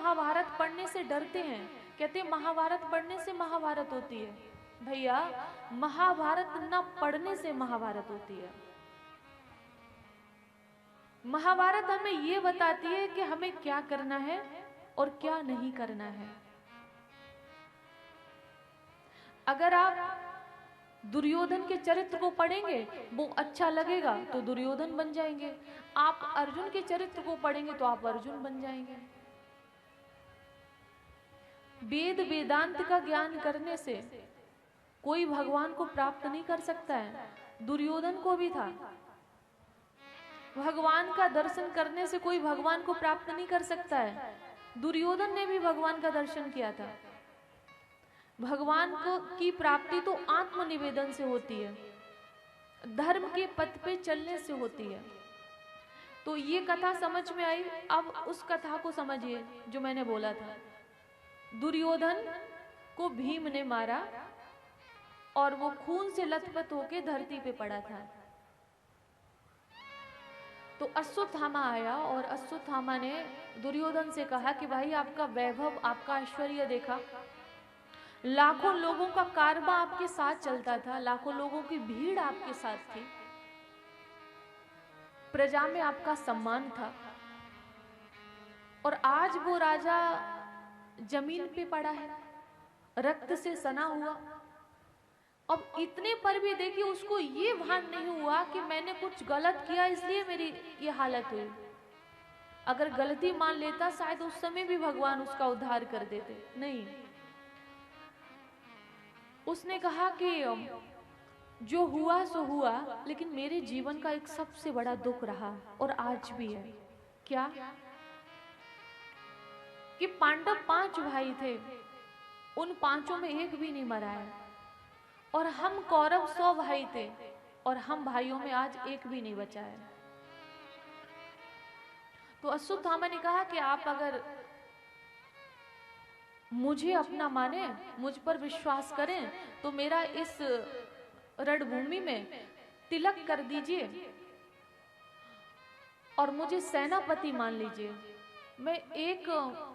महाभारत पढ़ने से डरते हैं, कहते हैं महाभारत पढ़ने से महाभारत होती है। भैया, महाभारत न पढ़ने से महाभारत होती है। महाभारत हमें ये बताती है कि हमें क्या करना है और क्या नहीं करना है। अगर आप दुर्योधन के चरित्र को पढ़ेंगे, वो अच्छा लगेगा तो दुर्योधन बन जाएंगे। आप अर्जुन के चरित्र को पढ़ेंगे तो आप अर्जुन बन जाएंगे। वेद वेदांत का ज्ञान करने से कोई भगवान को प्राप्त नहीं कर सकता है। दुर्योधन को भी था। भगवान का दर्शन करने से कोई भगवान को प्राप्त नहीं कर सकता है। दुर्योधन ने भी भगवान का दर्शन किया था। भगवान को की प्राप्ति तो आत्मनिवेदन से होती है, धर्म के पथ पे चलने से होती है। तो ये कथा समझ में आई। अब उस कथा को समझिए जो मैंने बोला था। दुर्योधन को भीम ने मारा और वो खून से लथपथ होकर धरती पे पड़ा था। तो अश्वत्थामा आया और अश्वत्थामा ने दुर्योधन से कहा कि भाई, आपका वैभव, आपका ऐश्वर्य देखा, लाखों लोगों का कारवां आपके साथ चलता था, लाखों लोगों की भीड़ आपके साथ थी, प्रजा में आपका सम्मान था, और आज वो राजा जमीन पे पड़ा है, रक्त से सना हुआ। अब इतने पर भी देखिए उसको ये भान नहीं हुआ कि मैंने कुछ गलत किया इसलिए मेरी ये हालत हुई। अगर गलती मान लेता शायद उस समय भी भगवान उसका उद्धार कर देते। नहीं, उसने कहा कि जो हुआ सो हुआ, लेकिन मेरे जीवन का एक सबसे बड़ा दुख रहा और आज भी है। क्या? कि पांडव 5 भाई थे, उन 5 में एक भी नहीं मरा है, और हम कौरव 100 भाई थे और हम भाइयों में आज एक भी नहीं बचा है। तो अश्वत्थामा ने कहा कि आप अगर मुझे अपना माने, मुझ पर विश्वास करें, तो मेरा इस रणभूमि में तिलक कर दीजिए और मुझे सेनापति मान लीजिए। मैं एक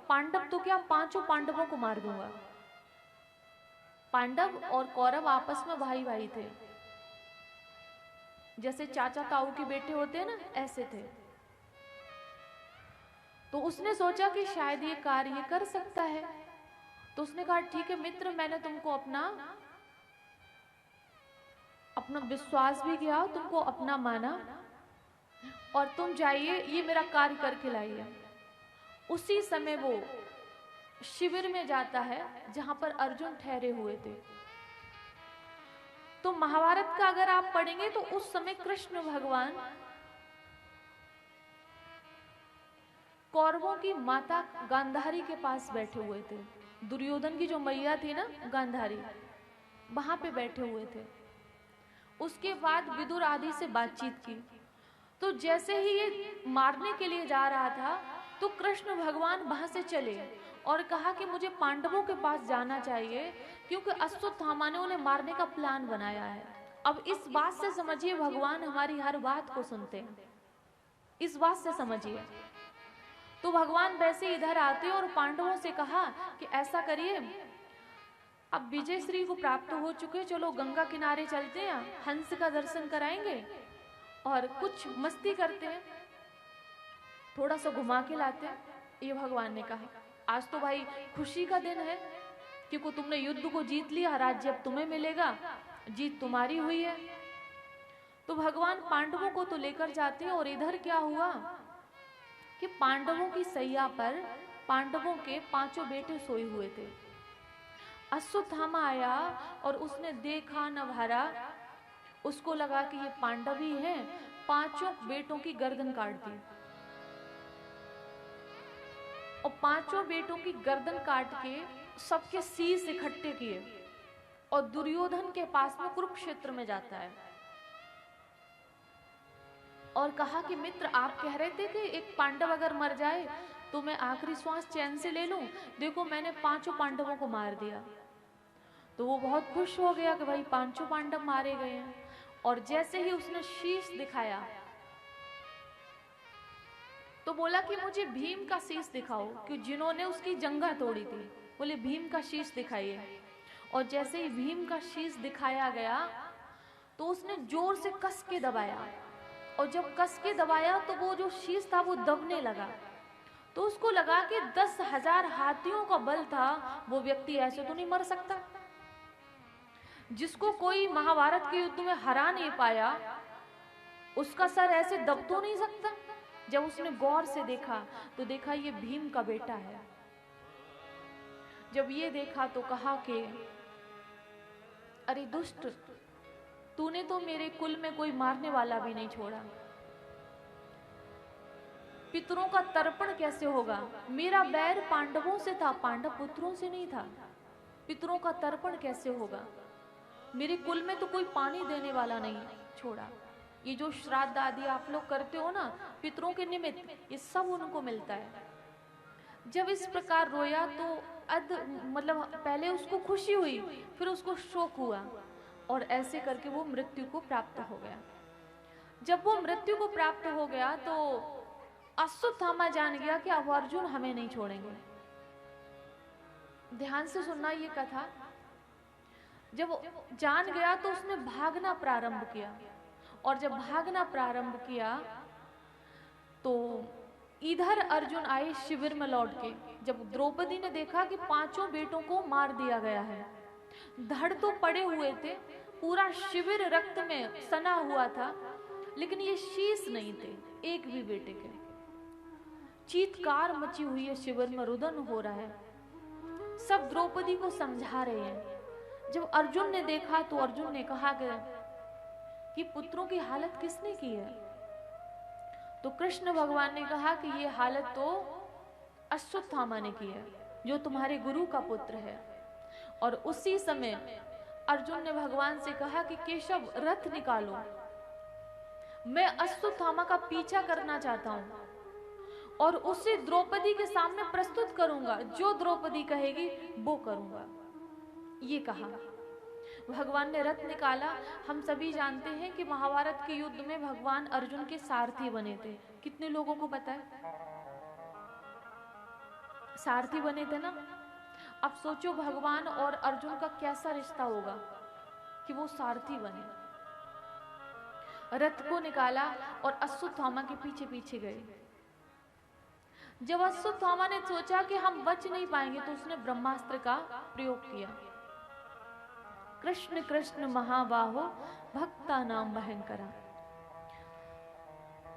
पांडव तो क्या 5 पांडवों को मार दूंगा। पांडव और कौरव आपस में भाई भाई थे, जैसे चाचा ताऊ के बेटे होते हैं ना, ऐसे थे। तो उसने सोचा कि शायद ये कार्य कर सकता है। तो उसने कहा ठीक है मित्र, मैंने तुमको अपना विश्वास भी किया, तुमको अपना माना, और तुम जाइए ये मेरा कार्य करके लाइए। उसी समय वो शिविर में जाता है जहां पर अर्जुन ठहरे हुए थे। तो महाभारत का अगर आप पढ़ेंगे तो उस समय कृष्ण भगवान कौरवों की माता गांधारी के पास बैठे हुए थे। दुर्योधन की जो मैया थी ना गांधारी, वहां पे बैठे हुए थे। उसके बाद विदुर आदि से बातचीत की। तो जैसे ही ये मारने के लिए जा रहा था तो कृष्ण भगवान वहां से चले और कहा कि मुझे पांडवों के पास जाना चाहिए, क्योंकि अश्वत्थामा ने उन्हें मारने का प्लान बनाया है। अब इस बात से समझिए भगवान हमारी हर बात को सुनते हैं, इस बात से समझिए। तो भगवान वैसे इधर आते और पांडवों से कहा कि ऐसा करिए, अब विजय श्री को प्राप्त हो चुके, चलो गंगा किनारे चलते हैं, हंस का दर्शन कराएंगे और कुछ मस्ती करते हैं, थोड़ा सा घुमा के लाते हैं। ये भगवान ने कहा। आज तो भाई खुशी का दिन है, क्योंकि तुमने युद्ध को जीत लिया, राज्य अब तुम्हें मिलेगा, जीत तुम्हारी हुई है। तो भगवान पांडवों को तो लेकर जाते हैं, और इधर क्या हुआ कि पांडवों की सैया पर पांडवों के 5 बेटे सोए हुए थे। अश्वत्थामा आया और उसने देखा नभारा, उसको लगा कि ये पांडव ही हैं, 5 बेटों की गर्दन काट दी, और 5 बेटों की गर्दन काट के सबके शीश इकट्ठे किए और दुर्योधन के पास में कुरुक्षेत्र में जाता है और कहा कि मित्र, आप कह रहे थे कि एक पांडव अगर मर जाए तो मैं आखिरी श्वास चैन से ले लूं, देखो मैंने 5 पांडवों को मार दिया। तो वो बहुत खुश हो गया कि भाई 5 पांडव मारे गए हैं, और जैसे ही उसने शीश दिखाया तो बोला कि मुझे भीम का शीश दिखाओ, कि जिन्होंने उसकी जंघा तोड़ी थी। बोले भीम का शीश दिखाइए। और जैसे ही भीम का शीश दिखाया गया तो उसने जोर से कस के दबाया, और जब कस के दबाया तो वो जो शीश था वो दबने लगा। तो उसको लगा कि 10,000 हाथियों का बल था, वो व्यक्ति ऐसे तो नहीं मर सकता। जिसको कोई महाभारत के युद्ध में हरा नहीं पाया, उसका सर ऐसे दब तो नहीं सकता। जब उसने गौर से देखा तो देखा ये भीम का बेटा है। जब ये देखा तो कहा कि अरे दुष्ट, तूने तो मेरे कुल में कोई मारने वाला भी नहीं छोड़ा। पितरों का तर्पण कैसे होगा? मेरा बैर पांडवों से था, पांडव पुत्रों से नहीं था। पितरों का तर्पण कैसे होगा? मेरे कुल में तो कोई पानी देने वाला नहीं छोड़ा। ये जो श्राद्ध आदि आप लोग करते हो ना पितरों के निमित्त, ये सब उनको मिलता है। जब इस प्रकार रोया तो मतलब पहले उसको खुशी हुई, फिर उसको शोक हुआ, और ऐसे करके वो मृत्यु को प्राप्त हो गया। जब वो मृत्यु को प्राप्त हो गया तो अश्वत्थामा जान गया कि अब अर्जुन हमें नहीं छोड़ेंगे। ध्यान से सुनना ये कथा। जब जान गया तो उसने भागना प्रारंभ किया, और जब भागना प्रारंभ किया तो इधर अर्जुन आए शिविर में लौट के। जब द्रौपदी ने देखा कि 5 बेटों को मार दिया गया है, धड़ तो पड़े हुए थे, पूरा शिविर रक्त में सना हुआ था, लेकिन ये शीश नहीं थे एक भी बेटे के। चीत्कार मची हुई है, शिविर में रुदन हो रहा है, सब द्रौपदी को समझा रहे हैं। जब अर्जुन ने देखा तो अर्जुन ने कहा कि पुत्रों की हालत किसने की है? तो कृष्ण भगवान ने कहा कि ये हालत तो अश्वत्थामा ने की है, जो तुम्हारे गुरु का पुत्र है। और उसी समय अर्जुन ने भगवान से कहा कि केशव रथ निकालो, मैं अश्वत्थामा का पीछा करना चाहता हूं और उसे द्रौपदी के सामने प्रस्तुत करूंगा, जो द्रौपदी कहेगी वो करूंगा। ये कहा। भगवान ने रथ निकाला। हम सभी जानते हैं कि महाभारत के युद्ध में भगवान अर्जुन के सारथी बने थे। कितने लोगों को पता है? सारथी बने थे ना। अब सोचो भगवान और अर्जुन का कैसा रिश्ता होगा कि वो सारथी बने। रथ को निकाला और अश्वत्थामा के पीछे पीछे गए। जब अश्वत्थामा ने सोचा कि हम बच नहीं पाएंगे तो उसने ब्रह्मास्त्र का प्रयोग किया। कृष्ण कृष्ण महाबाहो भक्ता नाम भयंकरा।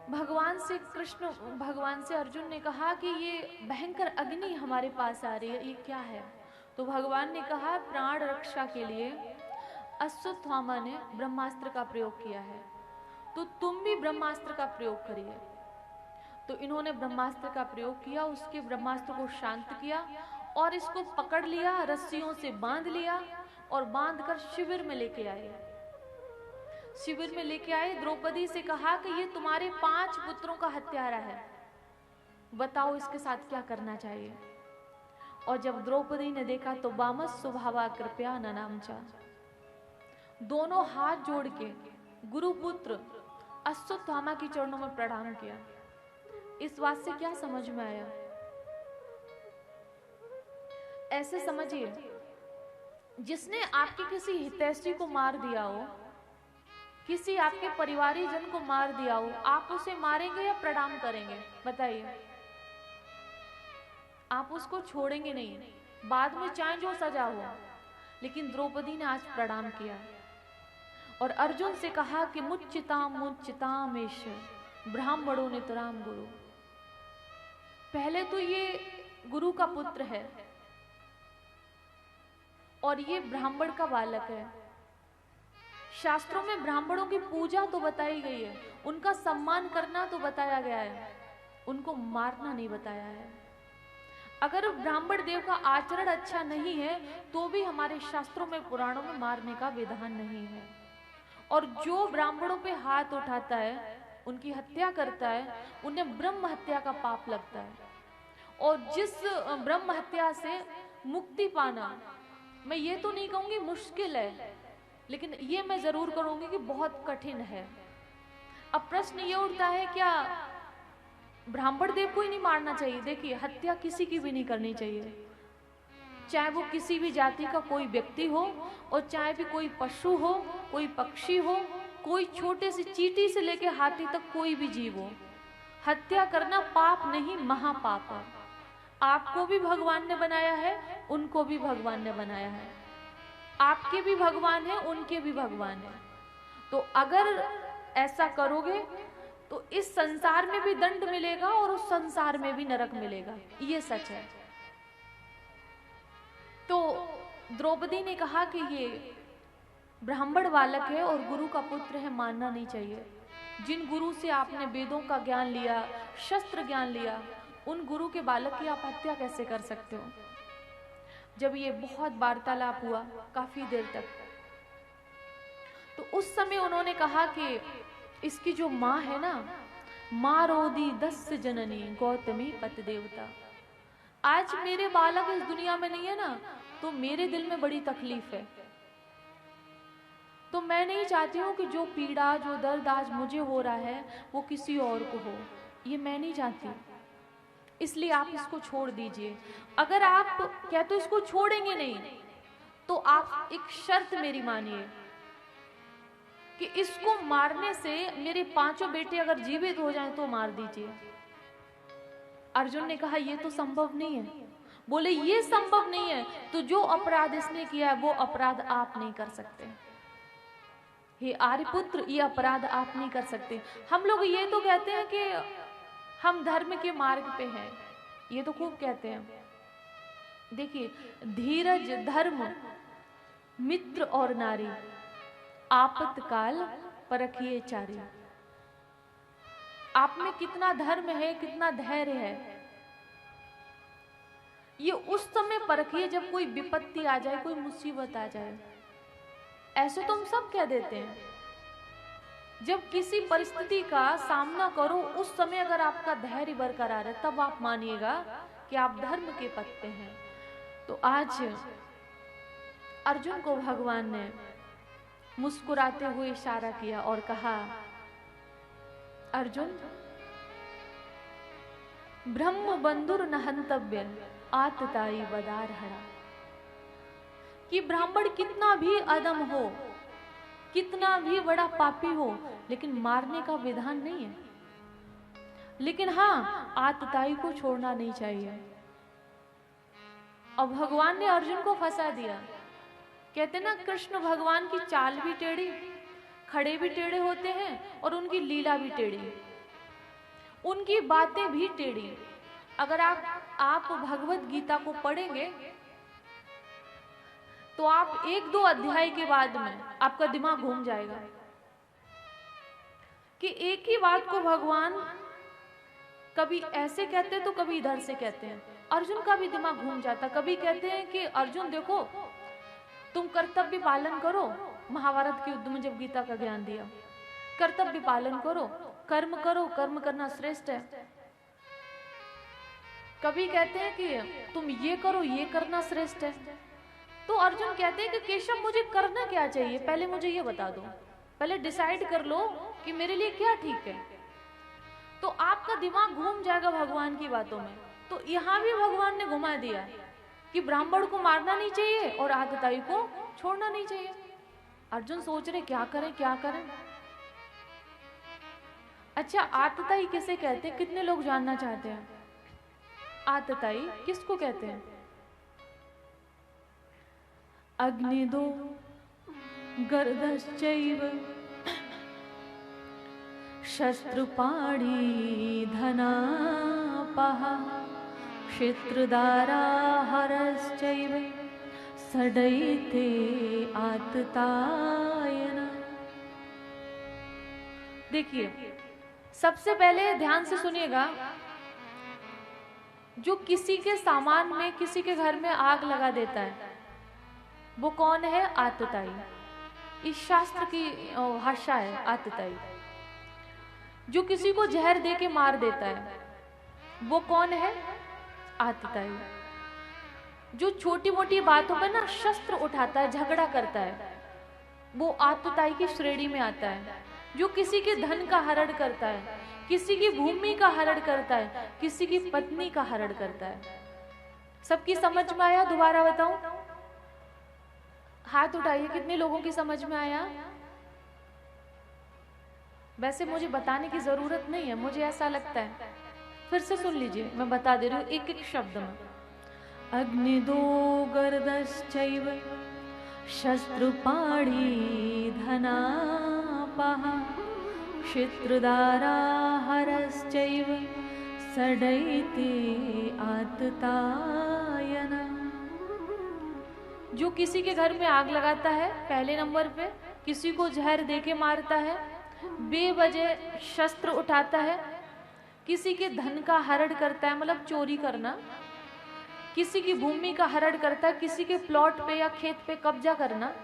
भगवान से अर्जुन ने कहा कि ये भयंकर अग्नि हमारे पास आ रही है, ये क्या है? तो भगवान ने कहा प्राण रक्षा के लिए अश्वत्थामा ने ब्रह्मास्त्र का प्रयोग किया है, तो तुम भी ब्रह्मास्त्र का प्रयोग करिए। तो इन्होंने ब्रह्मास्त्र का प्रयोग किया, उसके ब्रह्मास्त्र को शांत किया और इसको पकड़ लिया, रस्सियों से बांध लिया और बांधकर शिविर में लेके आए। शिविर में लेके आए, द्रौपदी से कहा कि ये तुम्हारे 5 पुत्रों का हत्यारा है, बताओ इसके साथ क्या करना चाहिए। और जब द्रौपदी ने देखा तो वामस स्वभावा कृपया ननामचा, दोनों हाथ जोड़ के गुरुपुत्र अश्वत्थामा की चरणों में प्रणाम किया। इस बात से क्या समझ में आया? ऐसे समझिए, जिसने आपके किसी हितैषी को मार दिया हो, किसी आपके परिवारी जन को मार दिया हो, आप उसे मारेंगे या प्रणाम करेंगे? बताइए। आप उसको छोड़ेंगे नहीं, बाद में चाहे जो सजा हो। लेकिन द्रौपदी ने आज प्रणाम किया और अर्जुन से कहा कि मुच्चिताम एष ब्राह्मणों नितराम गुरु। पहले तो ये गुरु का पुत्र है और ये ब्राह्मण का बालक है। शास्त्रों में ब्राह्मणों की पूजा तो बताई गई है, उनका सम्मान करना तो बताया गया है, उनको मारना नहीं बताया है। अगर ब्राह्मण देव का आचरण अच्छा नहीं है तो भी हमारे शास्त्रों में, पुराणों में मारने का विधान नहीं है। और जो ब्राह्मणों पे हाथ उठाता है, उनकी हत्या करता है, उन्हें ब्रह्म हत्या का पाप लगता है। और जिस ब्रह्म हत्या से मुक्ति पाना, मैं ये तो नहीं कहूंगी मुश्किल है, लेकिन ये मैं जरूर करूंगी कि बहुत कठिन है। अब प्रश्न ये उठता है, क्या ब्राह्मण देव को ही नहीं मारना चाहिए। देखिए, हत्या किसी की भी नहीं करनी चाहिए, चाहे वो किसी भी जाति का कोई व्यक्ति हो, और चाहे भी कोई पशु हो, कोई पक्षी हो, कोई छोटे से चींटी से लेके हाथी तक कोई भी जीव हो। हत्या करना पाप नहीं, महापाप है। आपको भी भगवान ने बनाया है, उनको भी भगवान ने बनाया है। आपके भी भगवान है, उनके भी भगवान है। तो अगर ऐसा करोगे तो इस संसार में भी दंड मिलेगा और उस संसार में भी नरक मिलेगा, ये सच है। तो द्रौपदी ने कहा कि ये ब्राह्मण बालक है और गुरु का पुत्र है, मानना नहीं चाहिए। जिन गुरु से आपने वेदों का ज्ञान लिया, शस्त्र ज्ञान लिया, उन गुरु के बालक की आप हत्या कैसे कर सकते हो? जब ये बहुत वार्तालाप हुआ काफी देर तक, तो उस समय उन्होंने कहा कि इसकी जो माँ है ना, माँ रोदी दस्य जननी गौतमी पति देवता। आज मेरे बालक इस दुनिया में नहीं है ना, तो मेरे दिल में बड़ी तकलीफ है। तो मैं नहीं चाहती हूँ कि जो पीड़ा, जो दर्द आज मुझे हो रहा है वो किसी और को हो, ये मैं नहीं चाहती। इसलिए आप इसको छोड़ दीजिए। अगर आप क्या तो इसको छोड़ेंगे नहीं, तो आप एक शर्त मेरी मानिए कि इसको मारने से मेरे 5 बेटे अगर जीवित हो जाएं तो मार दीजिए। अर्जुन ने कहा ये तो संभव नहीं है। बोले ये संभव नहीं है तो जो अपराध इसने किया है वो अपराध आप नहीं कर सकते। हे आर्यपुत्र, ये अपराध आप नहीं कर सकते। हम लोग ये तो कहते हैं कि हम धर्म के मार्ग पे हैं, ये तो खूब कहते हैं। देखिए, धीरज, धर्म, मित्र और नारी, आपत्काल परखिए चारी। आप में कितना धर्म है, कितना धैर्य है, ये उस समय परखिए जब कोई विपत्ति आ जाए, कोई मुसीबत आ जाए। ऐसे तो हम सब कह देते हैं। जब किसी परिस्थिति का सामना करो, उस समय अगर आपका धैर्य बरकरार है, तब आप मानिएगा कि आप धर्म के पथ पे हैं। तो आज अर्जुन को भगवान ने मुस्कुराते हुए इशारा किया और कहा, अर्जुन, ब्रह्म बंधुर न हंतव्य आतताई बदार हरा। कि ब्राह्मण कितना भी अदम हो, कितना भी बड़ा पापी हो, लेकिन मारने का विधान नहीं है। लेकिन हाँ, आतताई को छोड़ना नहीं चाहिए। और भगवान ने अर्जुन को फंसा दिया। कहते ना, कृष्ण भगवान की चाल भी टेढ़ी, खड़े भी टेढ़े होते हैं और उनकी लीला भी टेढ़ी, उनकी बातें भी टेढ़ी। अगर आप भगवत गीता को पढ़ेंगे तो आप 1-2 अध्याय के बाद में आपका दिमाग घूम जाएगा कि एक ही बात को भगवान कभी ऐसे कहते हैं तो कभी इधर से कहते हैं। अर्जुन का भी दिमाग घूम जाता। कभी कहते हैं कि अर्जुन देखो, तुम कर्तव्य पालन करो। महाभारत के युद्ध में जब गीता का ज्ञान दिया, कर्तव्य पालन करो, कर्म करो, कर्म करना श्रेष्ठ है। कभी कहते हैं कि तुम ये करो, ये करना श्रेष्ठ है। तो अर्जुन कहते हैं कि केशव, मुझे करना क्या चाहिए, पहले मुझे ये बता दो, पहले डिसाइड कर लो कि मेरे लिए क्या ठीक है। तो आपका दिमाग घूम जाएगा भगवान की बातों में। तो यहां भी भगवान ने घुमा दिया कि ब्राह्मण को मारना नहीं चाहिए और आतताई को छोड़ना नहीं चाहिए। अर्जुन सोच रहे क्या करें, क्या करें। अच्छा, आतताई किसे कहते हैं? कितने लोग जानना चाहते हैं? आतताई किसको कहते हैं? अग्निदो गर्दश्चैव शस्त्रपाणी धनापः क्षेत्रदारा हरश्चैव सडैते आततायन। देखिए, सबसे पहले ध्यान से सुनिएगा, जो किसी के सामान में, किसी के घर में आग लगा देता है, वो कौन है? आतताई। इस शास्त्र की भाषा है आतताई। जो किसी को जहर दे के मार देता है, वो कौन है? आतताई। जो छोटी मोटी बातों पर ना शस्त्र उठाता है, झगड़ा करता है, वो आतताई की श्रेणी में आता है। जो किसी के धन का हरण करता है, किसी की भूमि का हरण करता है, किसी की पत्नी का हरण करता है। सबकी समझ में आया? दोबारा बताऊं? हाथ उठाइए, कितने लोगों की समझ में आया? वैसे मुझे बताने की जरूरत नहीं है, मुझे ऐसा लगता है। फिर से सुन लीजिए, मैं बता दे रही हूँ एक एक शब्द में। अग्निदो गर्दश्चैव शस्त्रपाणी धनापः क्षित्रदारा हरश्चैव सडैते आततायन। जो किसी के घर में आग लगाता है, पहले नंबर पे, किसी को जहर देके मारता है, बेवजह शस्त्र उठाता है, किसी के धन का हरण करता है, मतलब चोरी करना, किसी की भूमि का हरण करता है, किसी के प्लॉट पे या खेत पे कब्जा करना,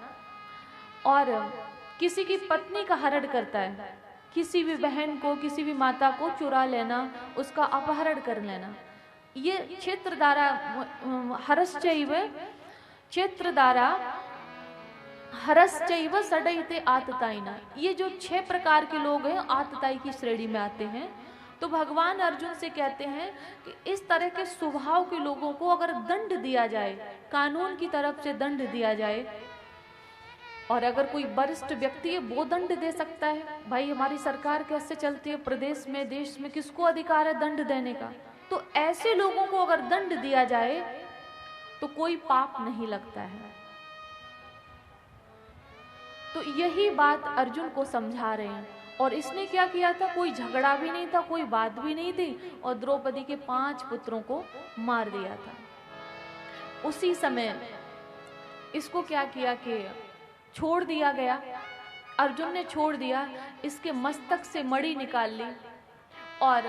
और किसी की पत्नी का हरण करता है, किसी भी बहन को, किसी भी माता को चुरा लेना, उसका अपहरण कर लेना। ये क्षेत्रदारा हरश्चैव क्षेत्रदारा हरश्चैव सडैते आततायिना। ये जो 6 प्रकार के लोग हैं आतताई की श्रेणी में आते हैं। तो भगवान अर्जुन से कहते हैं कि इस तरह के स्वभाव के लोगों को अगर दंड दिया जाए, कानून की तरफ से दंड दिया जाए, और अगर कोई वरिष्ठ व्यक्ति है वो दंड दे सकता है। भाई हमारी सरकार कैसे चलती है, प्रदेश में, देश में, किसको अधिकार है दंड देने का? तो ऐसे लोगों को अगर दंड दिया जाए तो कोई पाप नहीं लगता है। तो यही बात अर्जुन को समझा रहे हैं। और इसने क्या किया था? कोई झगड़ा भी नहीं था, कोई बात भी नहीं थी, और द्रौपदी के 5 पुत्रों को मार दिया था। उसी समय इसको क्या किया कि छोड़ दिया गया। अर्जुन ने छोड़ दिया, इसके मस्तक से मणि निकाल ली और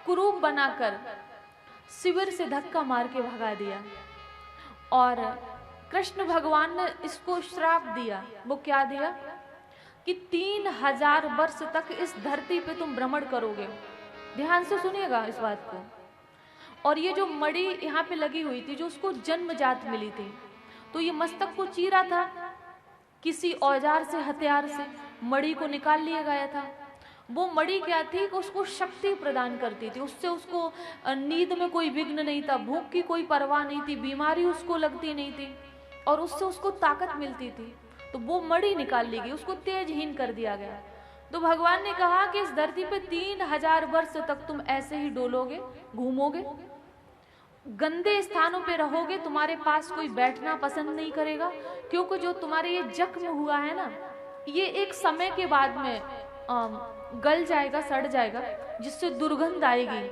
कुरूप बनाकर शिविर से धक्का मार के भगा दिया। और कृष्ण भगवान ने इसको श्राप दिया। वो क्या दिया कि 3000 वर्ष तक इस धरती पे तुम भ्रमण करोगे। ध्यान से सुनिएगा इस बात को। और ये जो मणि यहाँ पे लगी हुई थी, जो उसको जन्मजात मिली थी, तो ये मस्तक को चीरा था, किसी औजार से, हथियार से मणि को निकाल लिया गया था। वो मणि क्या थी कि उसको शक्ति प्रदान करती थी। उससे उसको नींद में कोई विघ्न नहीं था, भूख की कोई परवाह नहीं थी, बीमारी उसको लगती नहीं थी, और उससे उसको ताकत मिलती थी। तो वो मणि निकाल ली गई, उसको तेजहीन कर दिया गया। तो भगवान ने कहा कि इस धरती पे 3000 वर्ष तक तुम ऐसे ही डोलोगे, घूमोगे, गंदे स्थानों पे रहोगे, तुम्हारे पास कोई बैठना पसंद नहीं करेगा, क्योंकि जो तुम्हारे ये जख्म हुआ है ना, ये एक समय के बाद में गल जाएगा, सड़ जाएगा, जिससे दुर्गंध आएगी।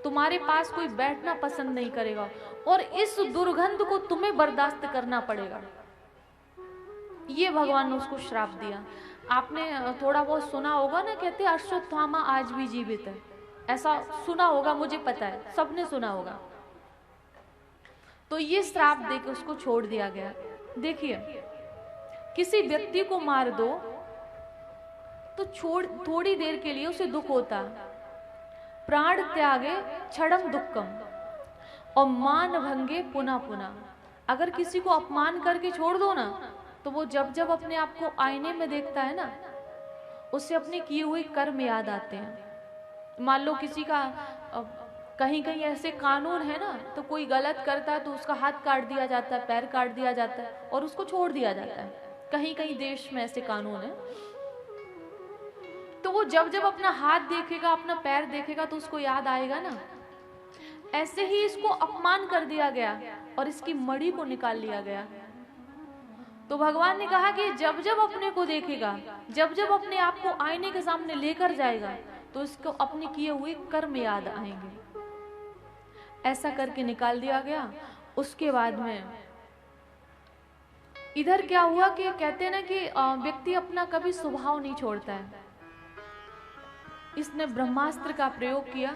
तुम्हारे पास कोई बैठना पसंद नहीं करेगा, और इस दुर्गंध को तुम्हें बर्दाश्त करना पड़ेगा। ये भगवान ने उसको श्राप दिया। आपने थोड़ा बहुत सुना होगा ना, कहते हैं अश्वत्थामा आज भी जीवित है। ऐसा सुना होगा, मुझे पता है, सबने सुना होगा। तो ये श्राप देके उसको छोड़ दिया गया। देखिए, किसी व्यक्ति को मार दो तो थोड़ी देर के लिए उसे दुख होता, प्राण त्यागे क्षणम दुक्कम और मान भंगे पुनः पुनः। अगर किसी को अपमान करके छोड़ दो ना, तो वो जब जब अपने आप को आईने में देखता है ना, उससे अपने किए हुए कर्म याद आते हैं। मान लो किसी का कहीं कहीं ऐसे कानून है ना, तो कोई गलत करता है तो उसका हाथ काट दिया जाता है, पैर काट दिया जाता है, और उसको छोड़ दिया जाता है। कहीं कहीं देश में ऐसे कानून है। तो वो जब जब अपना हाथ देखेगा, अपना पैर देखेगा, तो उसको याद आएगा ना। ऐसे ही इसको अपमान कर दिया गया और इसकी मणि को निकाल लिया गया। तो भगवान ने कहा कि जब जब अपने को देखेगा, जब जब अपने आप को आईने के सामने लेकर जाएगा, तो इसको अपने किए हुए कर्म याद आएंगे। ऐसा करके निकाल दिया गया। उसके बाद में इधर क्या हुआ कि कहते हैं ना कि व्यक्ति अपना कभी स्वभाव नहीं छोड़ता है। इसने ब्रह्मास्त्र का प्रयोग किया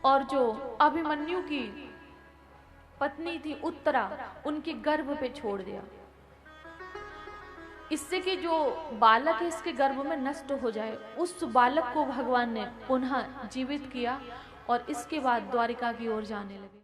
और जो अभिमन्यु की पत्नी थी उत्तरा, उनके गर्भ पे छोड़ दिया, इससे कि जो बालक है इसके गर्भ में नष्ट हो जाए। उस बालक को भगवान ने पुनः जीवित किया और इसके बाद द्वारिका की ओर जाने लगे।